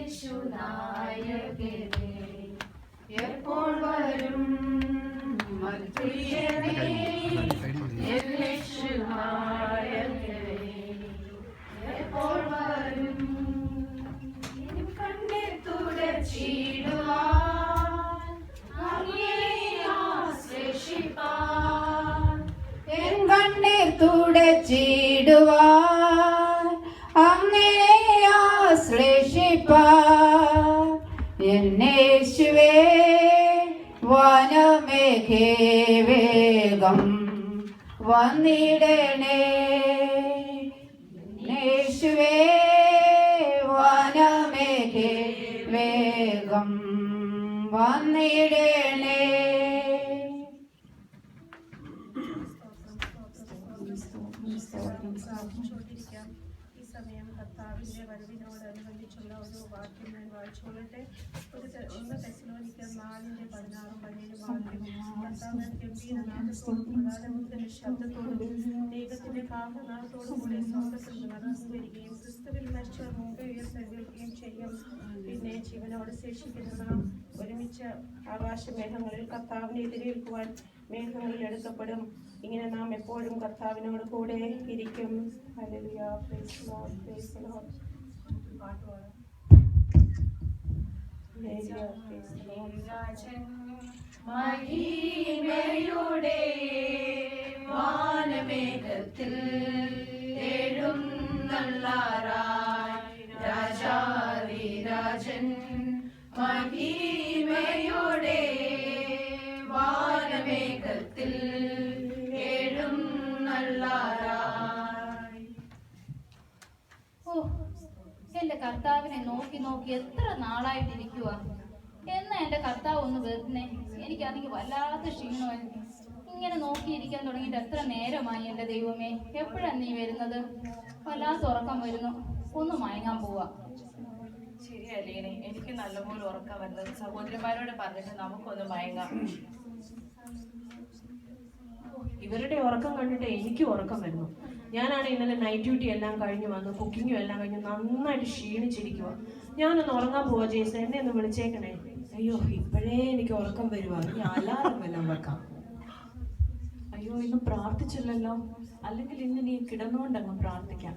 യേശു നായകനേ എപ്പോൾ വരും മധ്യനേ യേശു നായകനേ എപ്പോൾ വരും കണ്ണീർ തുടച്ചിടുവാൻ അങ്ങേ ആശ്ലേഷിപ്പാൻ എൻ കണ്ണീർ തുടച്ചിടുവാൻ അങ്ങേ ആശ്ലേഷിപ്പാൻ എന്നേശുവേ വനമേഘേ വേഗം വന്നിടണേ യേശുവേ വനമേഘേ വേഗം വന്നിടണേ. ഈ സമയം കർത്താവിന്റെ വരവിനോടനുബന്ധിച്ചുള്ള ഒരു വാക്യം ഞാൻ വായിച്ചുകൊള്ളട്ടെ. 1 തെസ്സലോനിക്കർ 4:16-17 വാക്യം. കർത്താവ് ഗംഭീരനാദത്തോടും പ്രധാനമന്ത്രിയുടെ ശബ്ദത്തോടും ദൈവത്തിന്റെ കാഹളനാദത്തോടും കൂടെ സ്വർഗ്ഗത്തിൽ നടന്നു വരികയും ക്രിസ്തുവിൽ മരിച്ചവർ മുമ്പേ ഉയർത്തെഴുന്നേൽക്കുകയും ചെയ്യും. പിന്നെ ജീവനോട് ശേഷിക്കുന്ന നാം ഒരുമിച്ച് ആകാശമേഘങ്ങളിൽ കർത്താവിനെ എതിരേൽക്കുവാൻ മേഘങ്ങളിൽ എടുക്കപ്പെടും. ഇങ്ങനെ നാം എപ്പോഴും കർത്താവിനോട് കൂടെ ഇരിക്കും. Hallelujah. Praise the Lord. Praise the Lord. പാട്ടുപാടാം. മഹിമയുടെ വാനമേഘത്തിൽ എഴുന്നള്ളാറായി രാജാധിരാജൻ മഹിമയുടെ വാനമേഘത്തിൽ എഴുന്നള്ളാറായി. ഓ, എന്റെ കർത്താവിനെ നോക്കി നോക്കി എത്ര നാളായിട്ടിരിക്കുക. എന്നാ എന്റെ കർത്താവ് ഒന്ന് വരുന്നേ. എനിക്കാണെങ്കിൽ വല്ലാത്ത ക്ഷീണമായിരുന്നു. ഇങ്ങനെ നോക്കിയിരിക്കാൻ തുടങ്ങിയിട്ട് എത്ര നേരമായി എന്റെ ദൈവമേ. എപ്പോഴാണ് നീ വരുന്നത്? വല്ലാത്ത ഉറക്കം വരുന്നു. ഒന്ന് മയങ്ങാൻ പോവാ. ശരിയല്ലേ, എനിക്ക് നല്ലപോലെ ഉറക്കം വരുന്നത്. സഹോദരന്മാരോട് പറഞ്ഞിട്ട് നമുക്കൊന്ന് മയങ്ങാം. ഇവരുടെ ഉറക്കം കണ്ടിട്ട് എനിക്ക് ഉറക്കം വരുന്നു. ഞാനാണ് ഇന്നലെ നൈറ്റ് ഡ്യൂട്ടി എല്ലാം കഴിഞ്ഞ് വന്നു, കുക്കിങ്ങും എല്ലാം കഴിഞ്ഞ് നന്നായിട്ട് ക്ഷീണിച്ചിരിക്കുക. ഞാനൊന്ന് ഉറങ്ങാൻ പോവാ. ജേസ, എന്നെ ഒന്ന് വിളിച്ചേക്കണേ. അയ്യോ, ഇപ്പോഴേ എനിക്ക് ഉറക്കം വരുവാ. ഞാൻ അലാറം എല്ലാം വെക്കാം. അയ്യോ, ഇന്ന് പ്രാർത്ഥിച്ചില്ലല്ലോ. അല്ലെങ്കിൽ ഇന്ന് നീ കിടന്നുകൊണ്ടങ്ങ് പ്രാർത്ഥിക്കാം.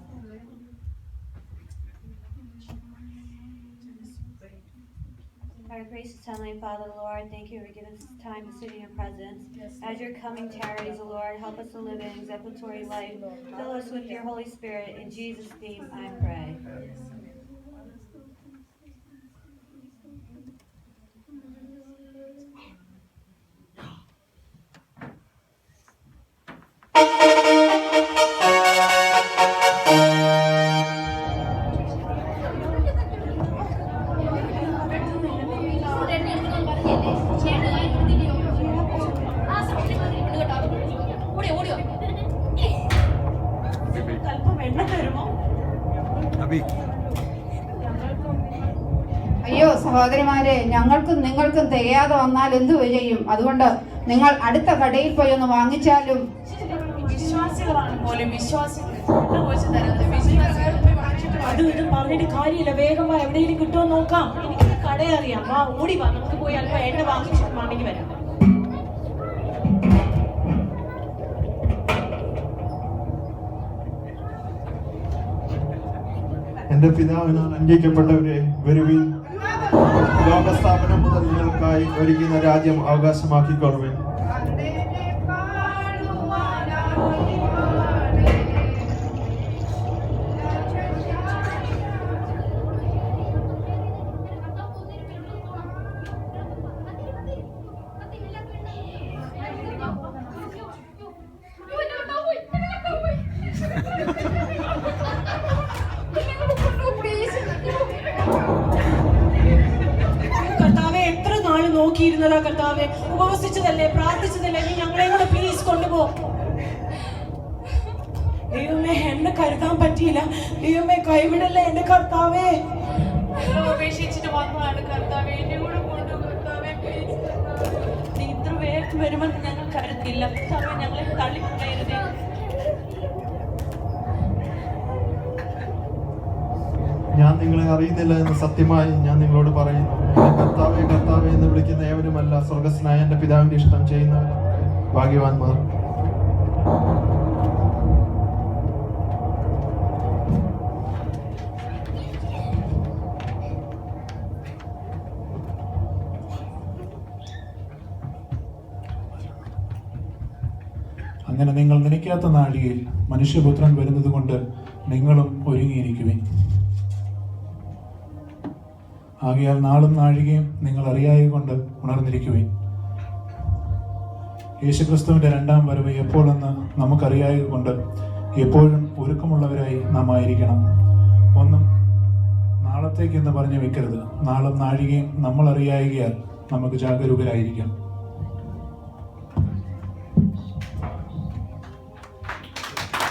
Our gracious Heavenly Father, Lord, thank you for giving us time to sit in your presence. As your coming tarries, Lord, help us to live an exemplary life. Fill us with your Holy Spirit. In Jesus' name I pray. അയ്യോ സഹോദരിമാരെ, ഞങ്ങൾക്കും നിങ്ങൾക്കും തികയാതെ വന്നാൽ എന്തു ചെയ്യും? അതുകൊണ്ട് നിങ്ങൾ അടുത്ത കടയിൽ പോയി ഒന്ന് വാങ്ങിച്ചാലും. വിശ്വാസികളാണ് പോലും വിശ്വാസികൾ അതും ഇതും പറഞ്ഞിട്ട് കാര്യമില്ല. വേഗം വാ, എവിടെയെങ്കിലും കിട്ടുമോ നോക്കാം. എനിക്ക് കട അറിയാം. വാ, ഓടി വാ, നമുക്ക് പോയി അല്പം എണ്ണ വാങ്ങിച്ചിട്ട് മടങ്ങി വരാം. എന്റെ പിതാവിനാൽ അനുഗ്രഹിക്കപ്പെട്ടവരെ, വരുവിൻ. ലോകസ്ഥാപനം മുതൽ നിങ്ങൾക്കായി ഒരുക്കുന്ന രാജ്യം അവകാശമാക്കിക്കൊള്ളുവിൻ. കർത്താവെ, എത്ര നാള് നോക്കിയിരുന്നതാ കർത്താവെ. ഉപവസിച്ചതല്ലേ, പ്രാർത്ഥിച്ചതല്ലേ. നീ ഞങ്ങളെ കൂടെ പ്ലീസ് കൊണ്ടുപോ. ദൈവമേ, എന്നെ കരുതാൻ പറ്റിയില്ല. ദൈവമേ, കൈവിടല്ലേ എന്റെ കർത്താവേ. ഉപേക്ഷിച്ചിട്ട് വന്നതാണ് കർത്താവെ. എന്നെ കൂടെ കൊണ്ടു കർത്താവെ. നീ ഇത്ര വേഗം വരുമെന്ന് ഞങ്ങൾ കരുതില്ല കർത്താവെ. ഞങ്ങളെ തള്ളിക്കളയരുതേ. ഞാൻ നിങ്ങളെ അറിയുന്നില്ല എന്ന് സത്യമായി ഞാൻ നിങ്ങളോട് പറയുന്നു. എന്നെ കർത്താവേ കർത്താവേ എന്ന് വിളിക്കുന്ന ഏവരുമല്ല സ്വർഗസ്നായ എൻ്റെ പിതാവിന്റെ ഇഷ്ടം ചെയ്യുന്നവർ ഭാഗ്യവാന്മാർ. അങ്ങനെ നിങ്ങൾ നനയ്ക്കാത്ത നാഴികയിൽ മനുഷ്യപുത്രൻ വരുന്നത് കൊണ്ട് നിങ്ങളും ഒരുങ്ങിയിരിക്കുവിൻ. ആകയാൽ നാളും നാഴികയും നിങ്ങൾ അറിയായകൊണ്ട് ഉണർന്നിരിക്കുവിൻ. യേശുക്രിസ്തുവിന്റെ രണ്ടാം വരവ് എപ്പോഴെന്ന് നമുക്കറിയായകൊണ്ട് എപ്പോഴും ഒരുക്കമുള്ളവരായി നാം ആയിരിക്കണം. ഒന്നും നാളത്തേക്കെന്ന് പറഞ്ഞു വെക്കരുത്. നാളും നാഴികയും നമ്മൾ അറിയായകയാൽ നമുക്ക് ജാഗരൂകരായിരിക്കാം.